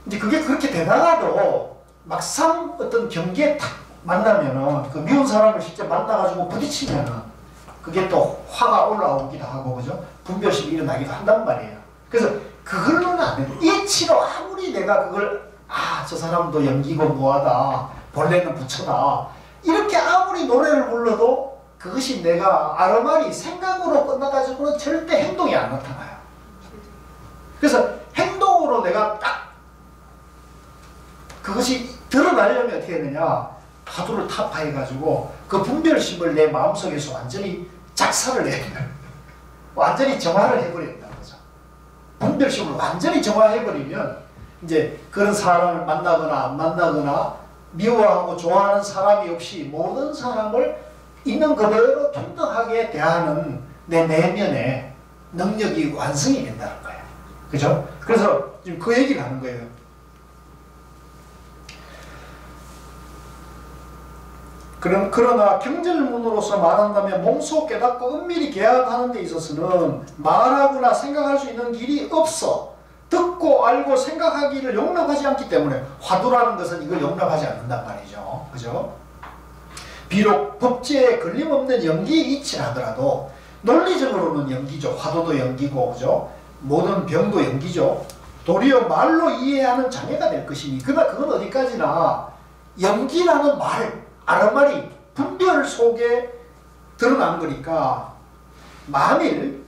이제 그게 그렇게 되다가도 막상 어떤 경계에 탁 만나면은 그 미운 사람을 실제 만나가지고 부딪히면은 그게 또 화가 올라오기도 하고, 그죠? 분별심이 일어나기도 한단 말이에요. 그래서 그걸로는 안 돼요. 이치로 아무리 내가 그걸 저 사람도 연기고 뭐하다, 본래는 부처다, 이렇게 아무리 노래를 불러도 그것이 내가 아르마리 생각으로 끝나가지고는 절대 행동이 안 나타나요. 그래서 행동으로 내가 딱 그것이 드러나려면 어떻게 되느냐, 화두를 타파해가지고 그 분별심을 내 마음속에서 완전히 작사를 해야 돼요. 완전히 정화를 해버린다는 거죠. 분별심을 완전히 정화해버리면 이제 그런 사람을 만나거나 안 만나거나 미워하고 좋아하는 사람이 없이 모든 사람을 있는 그대로 평등하게 대하는 내 내면의 능력이 완성이 된다는 거예요. 그죠? 그래서 지금 그 얘기를 하는 거예요. 그러나 경전문으로서 말한다면 몸소 깨닫고 은밀히 계약하는 데 있어서는 말하거나 생각할 수 있는 길이 없어. 듣고 알고 생각하기를 용납하지 않기 때문에 화두라는 것은 이걸 용납하지 않는단 말이죠. 그죠? 비록 법제에 걸림없는 연기에 이치하더라도 논리적으로는 연기죠. 화두도 연기고, 그죠? 모든 병도 연기죠. 도리어 말로 이해하는 장애가 될 것이니, 그러나 그건 어디까지나 연기라는 말, 아르마리, 분별 속에 드러난 거니까, 만일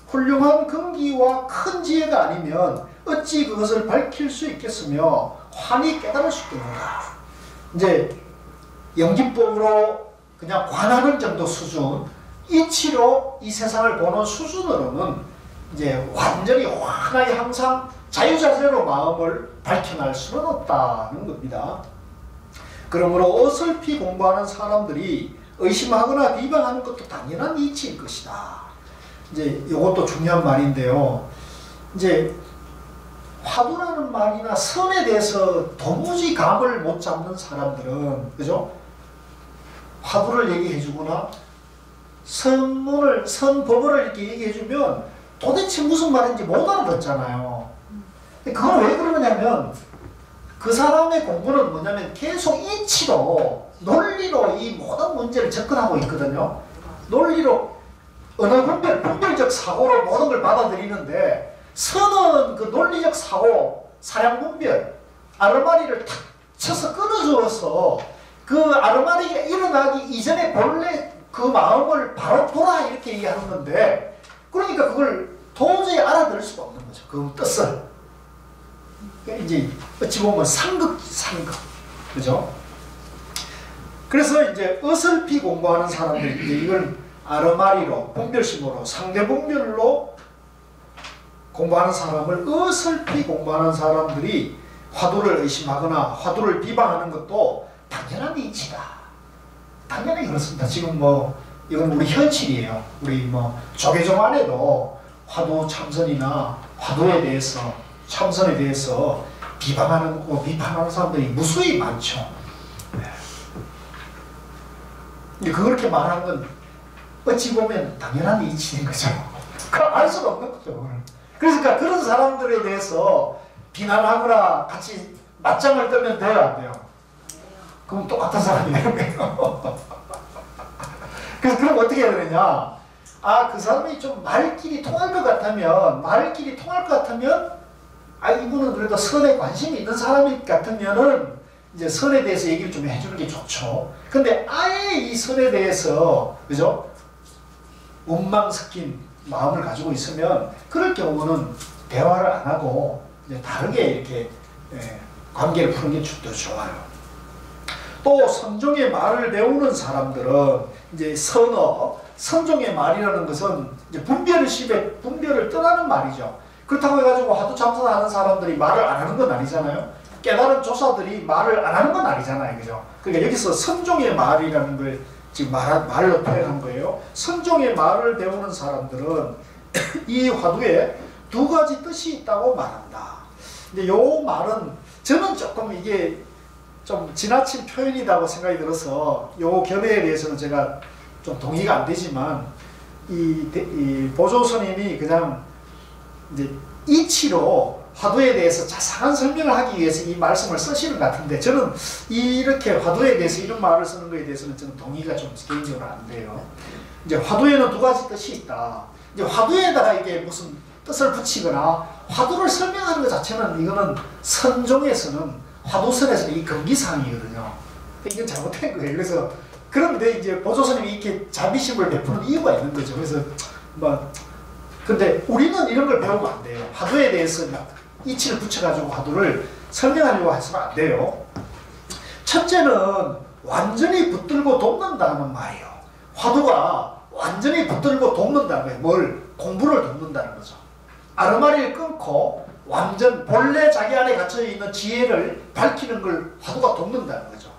훌륭한 근기와 큰 지혜가 아니면 어찌 그것을 밝힐 수 있겠으며 환히 깨달을 수 있겠는가. 이제 연기법으로 그냥 관하는 정도 수준, 이치로 이 세상을 보는 수준으로는 이제 완전히 환하게 항상 자유자재로 마음을 밝혀낼 수는 없다는 겁니다. 그러므로 어설피 공부하는 사람들이 의심하거나 비방하는 것도 당연한 이치일 것이다. 이제 이것도 중요한 말인데요. 이제 화두라는 말이나 선에 대해서 도무지 감을 못 잡는 사람들은, 그죠? 화두를 얘기해주거나 선법을 이렇게 얘기해주면 도대체 무슨 말인지 못 알아듣잖아요. 그건 왜 그러냐면 그 사람의 공부는 뭐냐면 계속 이치로, 논리로 이 모든 문제를 접근하고 있거든요. 논리로 언어 분별, 분별적 사고로 모든 걸 받아들이는데, 선은 그 논리적 사고, 사량 분별, 아르마리를 탁 쳐서 끊어주어서 그 아르마리가 일어나기 이전에 본래 그 마음을 바로 보라 이렇게 얘기하는 건데, 그러니까 그걸 도저히 알아들을 수가 없는 거죠. 그 뜻을. 그러니까 이제 어찌 보면 상극. 그죠? 그래서 이제 어설피 공부하는 사람들, 이제 이걸 아르마리로, 분별심으로, 상대 분별로 공부하는 사람을 어설피 공부하는 사람들이 화두를 의심하거나 화두를 비방하는 것도 당연한 이치다. 당연히 그렇습니다. 지금 뭐 이건 우리 현실이에요. 우리 뭐 조계종 안에도 화두 참선이나 화두에 대해서, 참선에 대해서 비방하는, 비판하는 사람들이 무수히 많죠. 네. 그렇게 말하는 건 어찌 보면 당연한 이치인 거죠. 알 수가 없는 거죠. 그러니까 그런 사람들에 대해서 비난하거나 같이 맞짱을 뜨면 돼요, 안 돼요? 그럼 똑같은 사람이에요. 그래서 그럼 어떻게 해야 되느냐? 아, 그 사람이 좀 말길이 통할 것 같으면, 아, 이분은 그래도 선에 관심이 있는 사람이 같으면은 이제 선에 대해서 얘기를 좀 해주는 게 좋죠. 근데 아예 이 선에 대해서, 그죠? 원망 섞인 마음을 가지고 있으면 그럴 경우는 대화를 안 하고 이제 다르게 이렇게 관계를 푸는 게 더 좋아요. 또 선종의 말을 배우는 사람들은 이제 선종의 말이라는 것은 이제 분별을 떠나는 말이죠. 그렇다고 해가지고 하도 참선하는 사람들이 말을 안 하는 건 아니잖아요. 깨달은 조사들이 말을 안 하는 건 아니잖아요. 그죠? 그러니까 여기서 선종의 말이라는 걸 지금 말로 표현한 거예요. 선종의 말을 배우는 사람들은 이 화두에 두 가지 뜻이 있다고 말한다. 근데 요 말은 저는 조금 이게 좀 지나친 표현이라고 생각이 들어서 요 견해에 대해서는 제가 좀 동의가 안 되지만 이 보조 스님이 그냥 이제 이치로 화두에 대해서 자세한 설명을 하기 위해서 이 말씀을 쓰시는 것 같은데 저는 이렇게 화두에 대해서 이런 말을 쓰는 것에 대해서는 저는 동의가 좀 개인적으로 안 돼요. 이제 화두에는 두 가지 뜻이 있다. 이제 화두에다가 이게 무슨 뜻을 붙이거나 화두를 설명하는 것 자체는 이거는 선종에서는 화두선에서는 이 금기사항이거든요. 이건 잘못된 거예요. 그래서 그런데 이제 보조스님이 이렇게 자비심을 베푸는 이유가 있는 거죠. 그래서 근데 우리는 이런 걸 배우면 안 돼요. 화두에 대해서 막 이치를 붙여가지고 화두를 설명하려고 해서는 안 돼요. 첫째는 완전히 붙들고 돕는다는 말이에요. 화두가 완전히 붙들고 돕는다는 거예요. 뭘? 공부를 돕는다는 거죠. 아르마리를 끊고 완전 본래 자기 안에 갇혀있는 지혜를 밝히는 걸 화두가 돕는다는 거죠.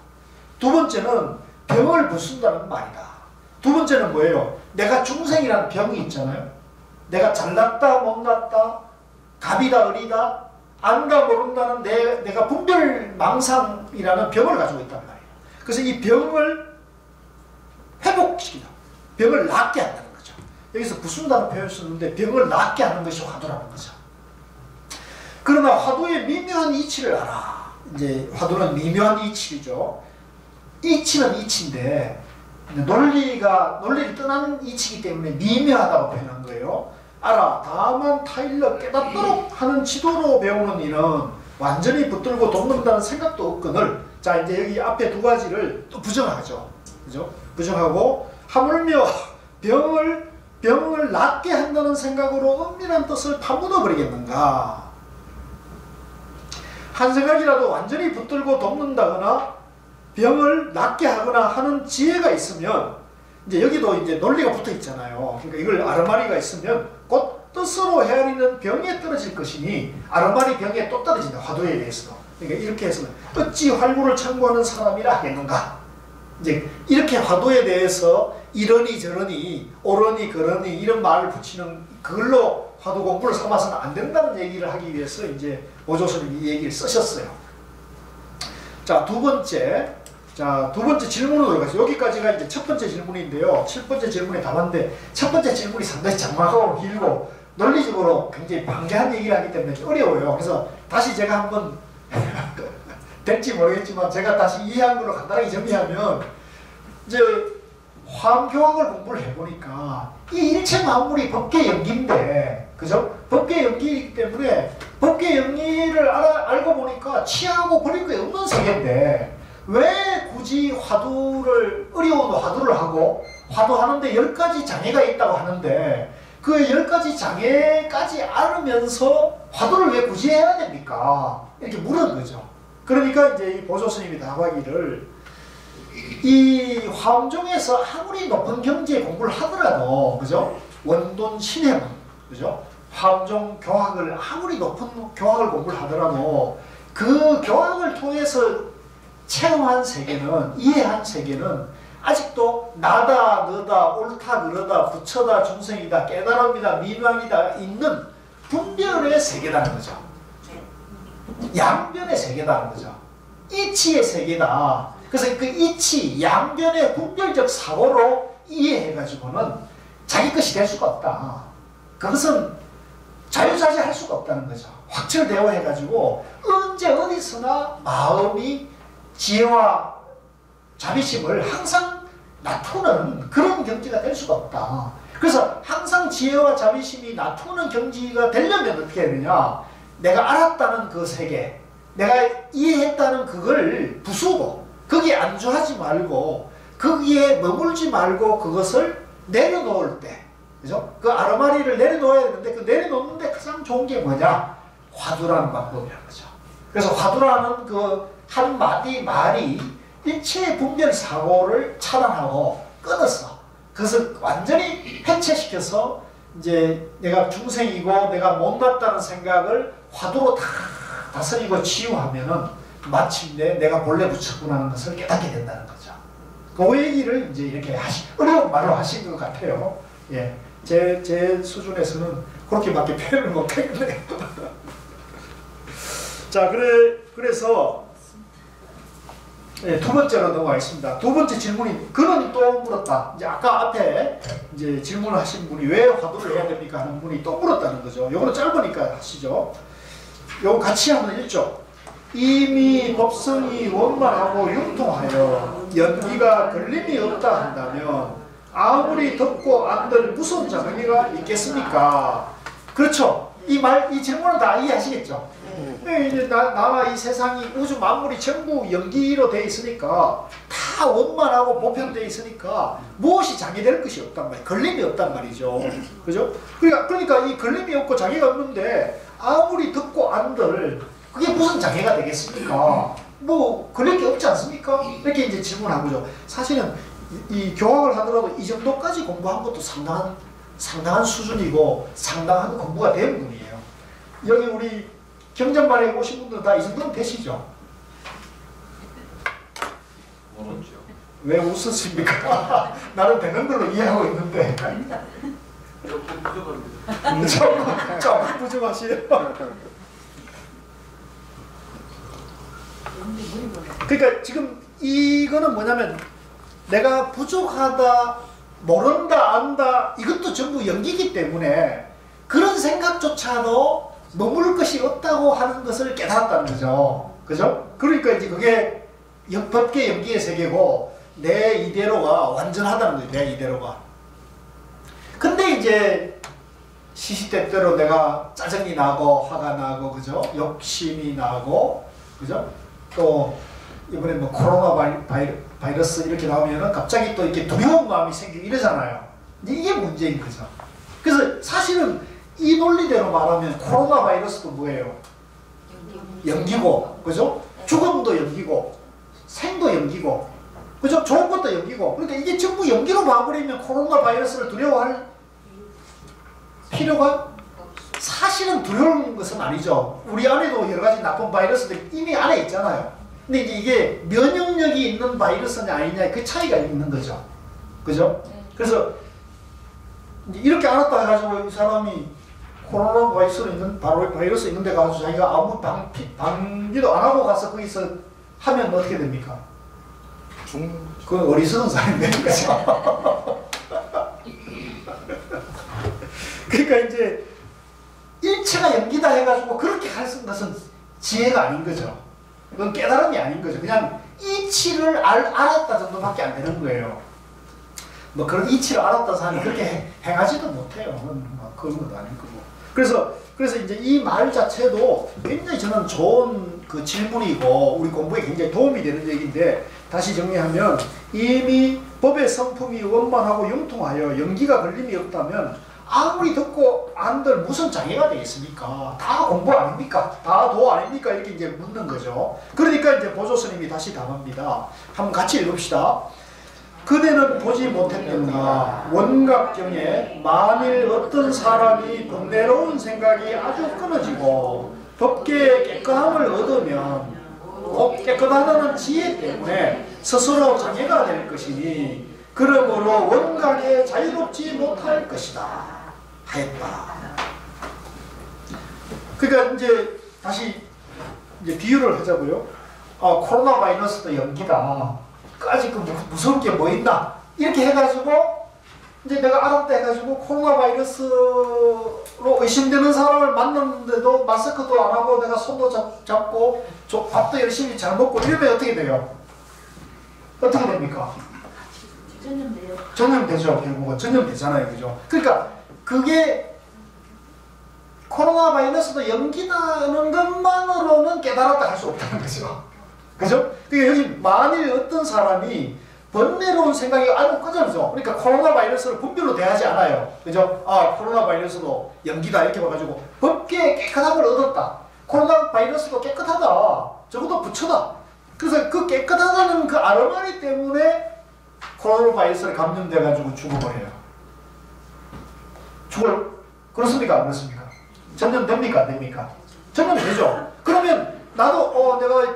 두 번째는 병을 부순다는 말이다. 두 번째는 뭐예요? 내가 중생이라는 병이 있잖아요. 내가 잘났다 못났다 갑이다 을이다 안다 모른다는 내가 분별망상이라는 병을 가지고 있단 말이에요. 그래서 이 병을 회복시키다. 병을 낫게 한다는 거죠. 여기서 부순다는 표현을 썼는데 병을 낫게 하는 것이 화두라는 거죠. 그러나 화두의 미묘한 이치를 알아. 이제 화두는 미묘한 이치죠. 이치는 이치인데 논리를 떠난 이치이기 때문에 미묘하다고 표현한 거예요. 알아. 다만 타일러 깨닫도록 하는 지도로 배우는 이는 완전히 붙들고 돕는다는 생각도 없거늘. 자, 이제 여기 앞에 두 가지를 또 부정하죠. 그죠? 부정하고 하물며 병을 낫게 한다는 생각으로 은밀한 뜻을 파묻어 버리겠는가? 한 생각이라도 완전히 붙들고 돕는다거나 병을 낫게 하거나 하는 지혜가 있으면 이제 여기도 이제 논리가 붙어 있잖아요. 그러니까 이걸 아르마리가 있으면 곧 뜻으로 헤아리는 병에 떨어질 것이니 아르마리 병에 또 떨어진다. 화두에 대해서도. 그러니까 이렇게 해서는 어찌 활구를 참고하는 사람이라 하겠는가? 이제 이렇게 화두에 대해서 이러니 저러니 옳으니 그러니 이런 말을 붙이는 그걸로 화두 공부를 삼아서는 안 된다는 얘기를 하기 위해서 이제 보조스님이 이 얘기를 쓰셨어요. 자, 두 번째 질문으로 들어가죠. 여기까지가 이제 첫 번째 질문인데요. 첫 번째 질문에 답한데 첫 번째 질문이 상당히 장막하고 길고 논리적으로 굉장히 방대한 얘기를 하기 때문에 좀 어려워요. 그래서 다시 제가 한번 될지 모르겠지만 제가 다시 이해한 걸로 간단하게 정리하면 이제 화엄교학을 공부를 해보니까 이 일체 만물이 법계 연기인데, 그죠? 법계 연기이기 때문에 법계 연기를 알고 보니까 취하고 버릴 게 없는 세계인데 왜 굳이 어려운 화두를 하고 화두하는데 10가지 장애가 있다고 하는데 그 10가지 장애까지 알으면서 화두를 왜 굳이 해야 됩니까? 이렇게 물은 거죠. 그러니까 이제 이 보조스님이 답하기를 이 화엄종에서 아무리 높은 경지의 공부를 하더라도, 그죠? 원돈 신해문, 그죠? 화엄종 교학을 아무리 높은 교학을 공부를 하더라도 그 교학을 통해서 체험한 세계는, 이해한 세계는 아직도 나다 너다 옳다 그러다 부처다 중생이다 깨달음이다 미망이다 있는 분별의 세계라는 거죠. 양변의 세계라는 거죠. 이치의 세계다. 그래서 그 이치, 양변의 분별적 사고로 이해해가지고는 자기 것이 될 수가 없다. 그것은 자유자재할 수가 없다는 거죠. 확철대오 해가지고 언제 어디서나 마음이 지혜와 자비심을 항상 낮추는 그런 경지가 될 수가 없다. 그래서 항상 지혜와 자비심이 낮추는 경지가 되려면 어떻게 해야 되냐? 내가 알았다는 그 세계, 내가 이해했다는 그걸 부수고 거기에 안주하지 말고 거기에 머물지 말고 그것을 내려놓을 때, 그죠? 그 아르마리를 내려놓아야 되는데 그 내려놓는데 가장 좋은 게 뭐냐? 화두라는 방법이라는 거죠. 그래서 화두라는 그 한마디 말이 일체의 분별 사고를 차단하고 끊었어. 그것을 완전히 해체시켜서 이제 내가 중생이고 내가 못났다는 생각을 화두로 다 다스리고 치유하면은 마침내 내가 본래 부처구나 하는 것을 깨닫게 된다는 거죠. 그 얘기를 이제 이렇게 어려운 말로 하신 것 같아요. 예. 제 수준에서는 그렇게밖에 표현을 못하겠네요. 자, 그래서 네, 두 번째로 넘어가겠습니다. 두 번째 질문이, 그는 또 물었다. 이제 아까 앞에 이제 질문을 하신 분이 왜 화두를 해야 됩니까? 하는 분이 또 물었다는 거죠. 요거는 짧으니까 하시죠. 요거 같이 한번 읽죠. 이미 법성이 원만하고 융통하여 연기가 걸림이 없다 한다면 아무리 덥고 안들 무슨 장애가 있겠습니까? 그렇죠. 이 질문은 다 이해하시겠죠? 이제 나와 이 세상이 우주 만물이 전부 연기로 되어 있으니까 다 원만하고 보편되어 있으니까 무엇이 장애될 것이 없단 말이에요. 걸림이 없단 말이죠. 그죠? 그러니까 이 걸림이 없고 장애가 없는데 아무리 덥고 안들 그게 무슨 장애가 되겠습니까? 뭐 걸릴 게 없지 않습니까? 이렇게 이제 질문하고죠. 사실은 이 교학을 하더라도 이 정도까지 공부한 것도 상당한 수준이고 상당한 공부가 된 분이에요. 여기 우리 경전반에 오신 분들 다 이 정도는 되시죠? 모르죠. 왜 웃으십니까? 나는 되는 걸로 이해하고 있는데. 조금 부족합니다. 조금 부족하시네요. 그러니까 지금 이거는 뭐냐면 내가 부족하다, 모른다, 안다 이것도 전부 연기이기 때문에 그런 생각조차도 머물 것이 없다고 하는 것을 깨달았다는 거죠. 그죠? 그러니까 이제 그게 법계 연기의 세계고 내 이대로가 완전하다는 거예요. 내 이대로가. 근데 이제 시시때때로 내가 짜증이 나고 화가 나고 그죠? 욕심이 나고 그죠? 또 이번에 뭐 코로나 바이러스 이렇게 나오면은 갑자기 또 이렇게 두려운 마음이 생기고 이러잖아요. 이게 문제인 거죠. 그래서 사실은 이 논리대로 말하면 코로나 바이러스도 뭐예요? 연기고, 그죠? 죽음도 연기고, 생도 연기고, 그죠? 좋은 것도 연기고. 그러니까 이게 전부 연기로 봐버리면 코로나 바이러스를 두려워할 필요가 사실은 두려운 것은 아니죠. 우리 안에도 여러 가지 나쁜 바이러스들이 이미 안에 있잖아요. 근데 이게 면역력이 있는 바이러스냐 아니냐 그 차이가 있는 거죠. 그죠? 그래서 이렇게 알았다 해가지고 이 사람이 코로나 바이러스 있는 데 가서 자기가 아무 방지도 안 하고 가서 거기서 하면 어떻게 됩니까? 그 어리석은 사람이 되는 거죠. 그러니까 이제 일체가 연기다 해가지고 그렇게 할 것은 지혜가 아닌 거죠. 그건 깨달음이 아닌 거죠. 그냥 이치를 알았다 정도밖에 안 되는 거예요. 뭐 그런 이치를 알았다 사람이 그렇게 행하지도 못해요. 그런 것도 아닐 거고. 그래서 이제 이 말 자체도 굉장히 저는 좋은 그 질문이고 우리 공부에 굉장히 도움이 되는 얘기인데 다시 정리하면 이미 법의 성품이 원만하고 융통하여 연기가 걸림이 없다면 아무리 듣고 안들 무슨 장애가 되겠습니까? 다 공부 아닙니까? 다 도 아닙니까? 이렇게 이제 묻는 거죠. 그러니까 이제 보조 스님이 다시 답합니다. 한번 같이 읽읍시다. 그대는 보지 못했던가 원각경에 만일 어떤 사람이 번뇌로운 생각이 아주 끊어지고 법계의 깨끗함을 얻으면 곧 깨끗하다는 지혜 때문에 스스로 장애가 될 것이니 그러므로 원각에 자유롭지 못할 것이다 하였다. 그러니까 이제 다시 이제 비유를 하자고요. 코로나 바이러스도 연기다. 아직 그 무서운 게 뭐 있나? 이렇게 해가지고 이제 내가 알았다 해가지고 코로나 바이러스로 의심되는 사람을 만났는데도 마스크도 안 하고 내가 손도 잡고 밥도 열심히 잘 먹고 이러면 어떻게 돼요? 어떻게 됩니까? 전염돼요. 전염되죠. 결국은 전염되잖아요. 그죠? 그러니까 그게 코로나 바이러스도 연기라는 것만으로는 깨달았다 할 수 없다는 거죠. 그죠? 그러니까 여기 만일 어떤 사람이 번뇌로운 생각이 알고 꺼져죠. 그러니까 코로나 바이러스를 분별로 대하지 않아요. 그죠? 아, 코로나 바이러스도 연기다 이렇게 봐가지고 법계에 깨끗함을 얻었다. 코로나 바이러스도 깨끗하다. 적어도 부처다. 그래서 그 깨끗하다는 그 아르마리 때문에 코로나 바이러스에 감염돼가지고 죽어버려요. 그렇습니까? 안 그렇습니까? 전염됩니까? 안 됩니까? 전염되죠. 그러면 나도 내가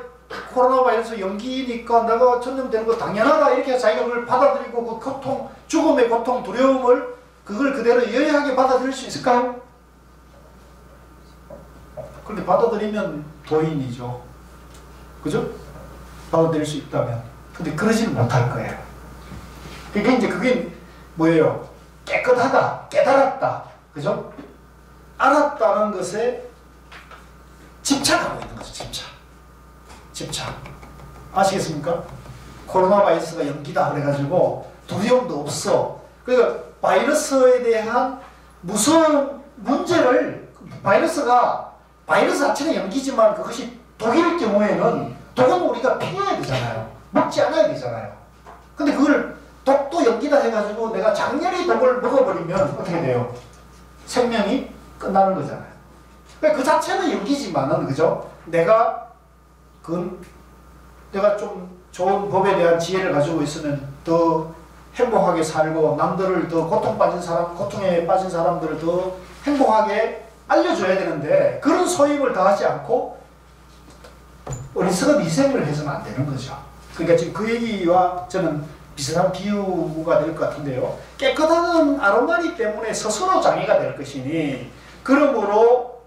코로나 바이러스 연기니까 내가 전염되는 거 당연하다 이렇게 자기가 그걸 받아들이고 그 고통, 죽음의 고통, 두려움을 그걸 그대로 여유하게 받아들일 수 있을까요? 그런데 받아들이면 도인이죠. 그죠? 받아들일 수 있다면. 근데 그러지는 못할 거예요. 그러니까 이제 그게 뭐예요? 깨끗하다, 깨달았다. 그죠? 알았다는 것에 집착하고 있는 거죠. 집착. 아시겠습니까? 코로나 바이러스가 연기다 그래가지고 두려움도 없어. 그러니까 바이러스에 대한 무서운 문제를 바이러스 자체는 연기지만 그것이 독일 경우에는 독은 우리가 피해야 되잖아요. 먹지 않아야 되잖아요. 근데 그걸 독도 연기다 해가지고 내가 장렬히 독을 먹어버리면 어떻게 돼요? 생명이 끝나는 거잖아요. 그러니까 그 자체는 연기지만은 그죠? 내가 좀 좋은 법에 대한 지혜를 가지고 있으면 더 행복하게 살고 남들을 더 고통에 빠진 사람들을 더 행복하게 알려줘야 되는데 그런 소임을 다하지 않고 어리석은 희생을 해서는 안 되는 거죠. 그러니까 지금 그 얘기와 저는 비슷한 비유가 될 것 같은데요. 깨끗한 아로마리 때문에 스스로 장애가 될 것이니 그러므로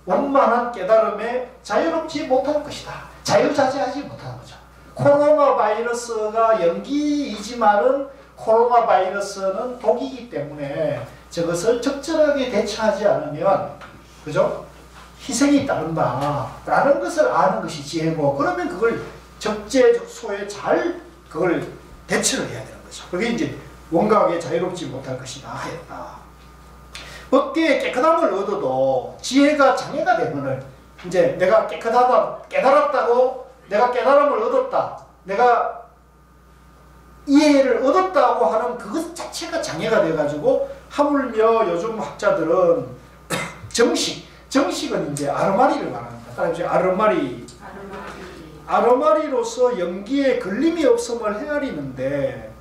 원만한 깨달음에 자유롭지 못할 것이다. 자유자재하지 못하는 거죠. 코로나 바이러스가 연기이지만은 코로나 바이러스는 독이기 때문에 저것을 적절하게 대처하지 않으면 그죠? 희생이 따른다 라는 것을 아는 것이 지혜고 그러면 그걸 적재적소에 잘 그걸 대처를 해야 되는 거죠. 그게 이제 원각에 자유롭지 못할 것이다 하였다. 법계에 깨끗함을 얻어도 지혜가 장애가 되면은 이제 내가 깨끗하다 깨달았다고 내가 깨달음을 얻었다 내가 이해를 얻었다고 하는 그것 자체가 장애가 돼가지고 하물며 요즘 학자들은 정식은 이제 아르마리를 말합니다. 따라서 아르마리로서 연기에 걸림이 없음을 헤아리는데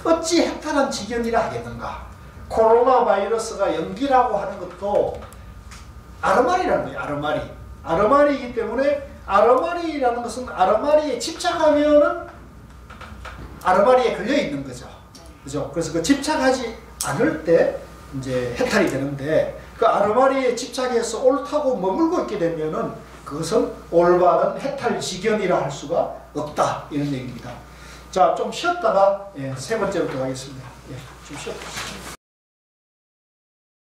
어찌 해탈한 지경이라 하겠는가? 코로나 바이러스가 연기라고 하는 것도 아르마리라는 거예요. 아르마리이기 때문에 아르마리라는 것은 아르마리에 집착하면은 아르마리에 걸려 있는 거죠. 그죠? 그래서 그 집착하지 않을 때 이제 해탈이 되는데 그 아르마리에 집착해서 옳다고 머물고 있게 되면은 그것은 올바른 해탈 지경이라 할 수가 없다. 이런 얘기입니다. 자, 좀 쉬었다가 세 번째부터 가겠습니다. 좀 쉬었다.